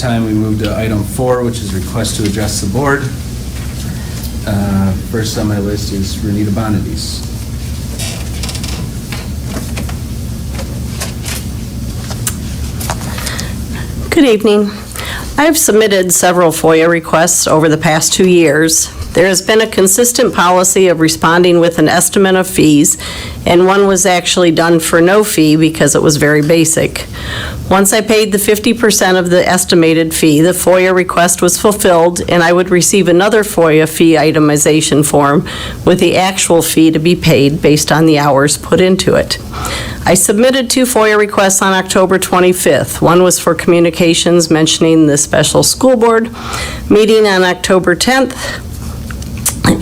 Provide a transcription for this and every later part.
time, we move to item 4, which is request to address the board. First on my list is Renita Bonadies. Good evening. I've submitted several FOIA requests over the past 2 years. There has been a consistent policy of responding with an estimate of fees, and one was actually done for no fee because it was very basic. Once I paid the 50% of the estimated fee, the FOIA request was fulfilled, and I would receive another FOIA fee itemization form with the actual fee to be paid based on the hours put into it. I submitted 2 FOIA requests on October 25th. One was for communications mentioning the special school board meeting on October 10th,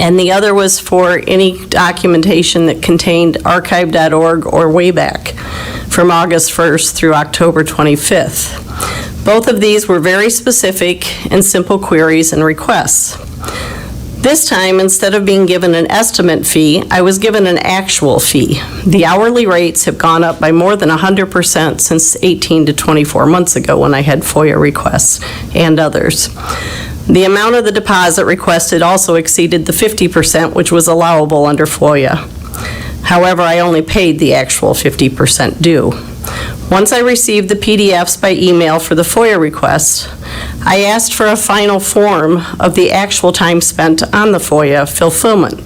and the other was for any documentation that contained archive.org or way back from August 1st through October 25th. Both of these were very specific and simple queries and requests. This time, instead of being given an estimate fee, I was given an actual fee. The hourly rates have gone up by more than 100% since 18 to 24 months ago when I had FOIA requests and others. The amount of the deposit requested also exceeded the 50%, which was allowable under FOIA. However, I only paid the actual 50% due. Once I received the PDFs by email for the FOIA requests, I asked for a final form of the actual time spent on the FOIA fulfillment.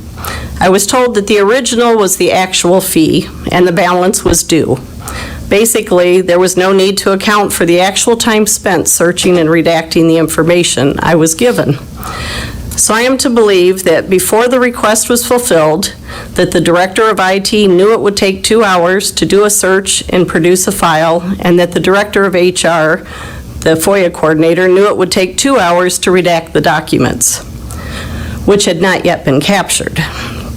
I was told that the original was the actual fee and the balance was due. Basically, there was no need to account for the actual time spent searching and redacting the information I was given. So I am to believe that before the request was fulfilled, that the director of IT knew it would take 2 hours to do a search and produce a file, and that the director of HR, the FOIA coordinator, knew it would take 2 hours to redact the documents, which had not yet been captured.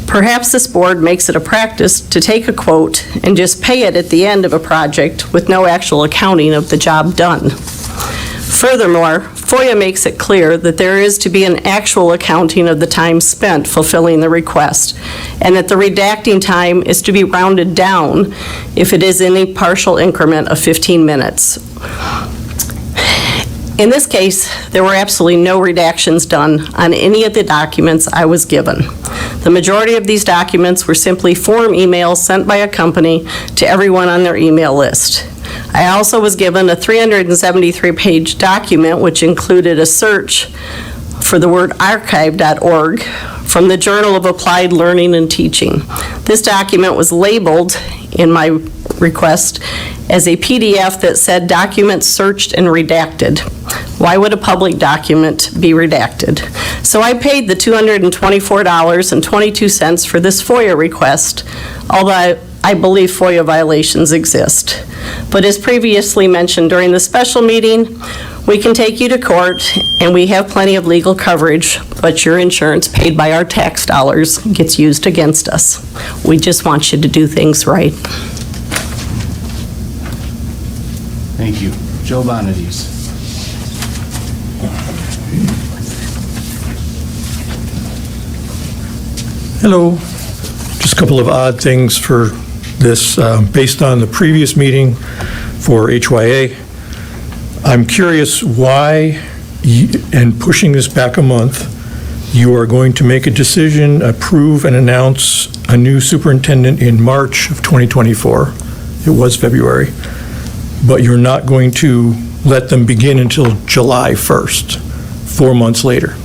Perhaps this board makes it a practice to take a quote and just pay it at the end of a project with no actual accounting of the job done. Furthermore, FOIA makes it clear that there is to be an actual accounting of the time spent fulfilling the request, and that the redacting time is to be rounded down if it is any partial increment of 15 minutes. In this case, there were absolutely no redactions done on any of the documents I was given. The majority of these documents were simply form emails sent by a company to everyone on their email list. I also was given a 373-page document which included a search for the word archive.org from the Journal of Applied Learning and Teaching. This document was labeled in my request as a PDF that said documents searched and redacted. Why would a public document be redacted? So I paid the $224.22 for this FOIA request, although I believe FOIA violations exist. But as previously mentioned during the special meeting, we can take you to court and we have plenty of legal coverage, but your insurance paid by our tax dollars gets used against us. We just want you to do things right. Thank you. Joe Bonadies. Hello. Just a couple of odd things for this. Based on the previous meeting for HYA, I'm curious why, and pushing this back a month, you are going to make a decision, approve, and announce a new superintendent in March of 2024. It was February. But you're not going to let them begin until July 1st, 4 months later.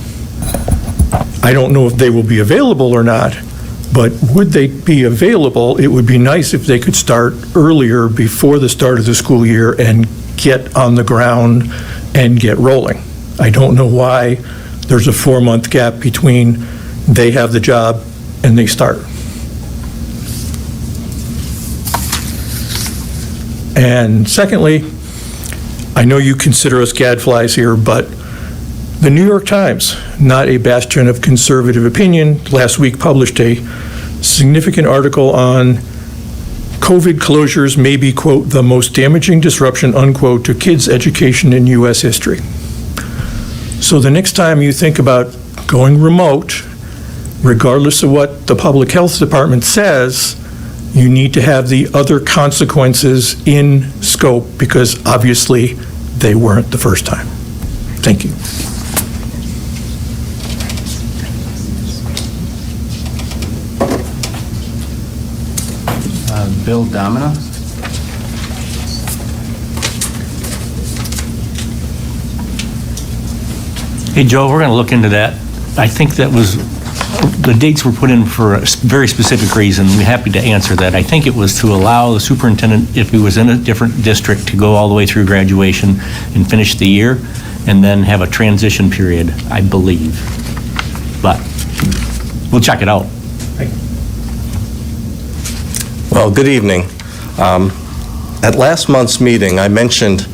I don't know if they will be available or not, but would they be available? It would be nice if they could start earlier before the start of the school year and get on the ground and get rolling. I don't know why there's a 4-month gap between they have the job and they start. And secondly, I know you consider us gadflies here, but the New York Times, not a bastion of conservative opinion, last week published a significant article on COVID closures may be, quote, the most damaging disruption, unquote, to kids' education in U.S. history. So the next time you think about going remote, regardless of what the public health department says, you need to have the other consequences in scope, because obviously they weren't the first time. Thank you. Bill Domina. Hey, Joe, we're going to look into that. I think that was, the dates were put in for a very specific reason. We're happy to answer that. I think it was to allow the superintendent, if he was in a different district, to go all the way through graduation and finish the year, and then have a transition period, I believe. But we'll check it out. Well, good evening. At last month's meeting, I mentioned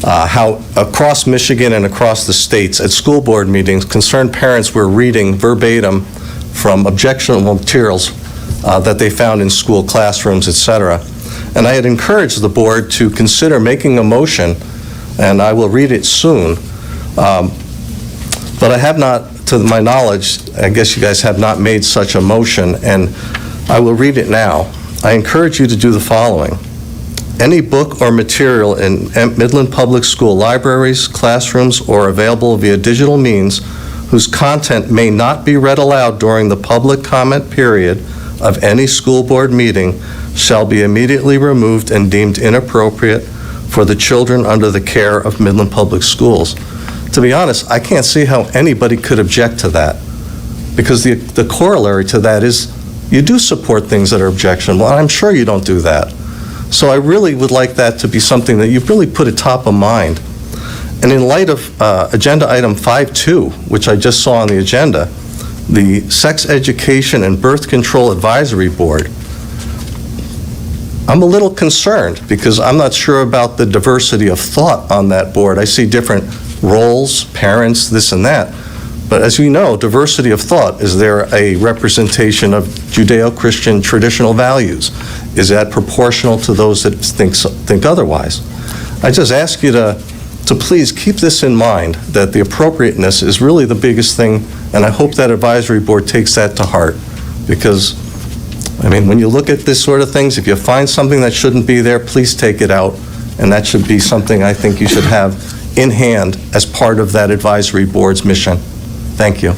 how across Michigan and across the states, at school board meetings, concerned parents were reading verbatim from objectionable materials that they found in school classrooms, etc. And I had encouraged the board to consider making a motion, and I will read it soon. But I have not, to my knowledge, I guess you guys have not made such a motion, and I will read it now. I encourage you to do the following. Any book or material in Midland Public School libraries, classrooms, or available via digital means whose content may not be read aloud during the public comment period of any school board meeting shall be immediately removed and deemed inappropriate for the children under the care of Midland Public Schools. To be honest, I can't see how anybody could object to that, because the corollary to that is you do support things that are objectionable, and I'm sure you don't do that. So I really would like that to be something that you really put at top of mind. And in light of agenda item 5.2, which I just saw on the agenda, the Sex Education and Birth Control Advisory Board, I'm a little concerned because I'm not sure about the diversity of thought on that board. I see different roles, parents, this and that. But as we know, diversity of thought, is there a representation of Judeo-Christian traditional values? Is that proportional to those that think otherwise? I just ask you to please keep this in mind, that the appropriateness is really the biggest thing, and I hope that advisory board takes that to heart. Because, I mean, when you look at this sort of things, if you find something that shouldn't be there, please take it out, and that should be something I think you should have in hand as part of that advisory board's mission. Thank you.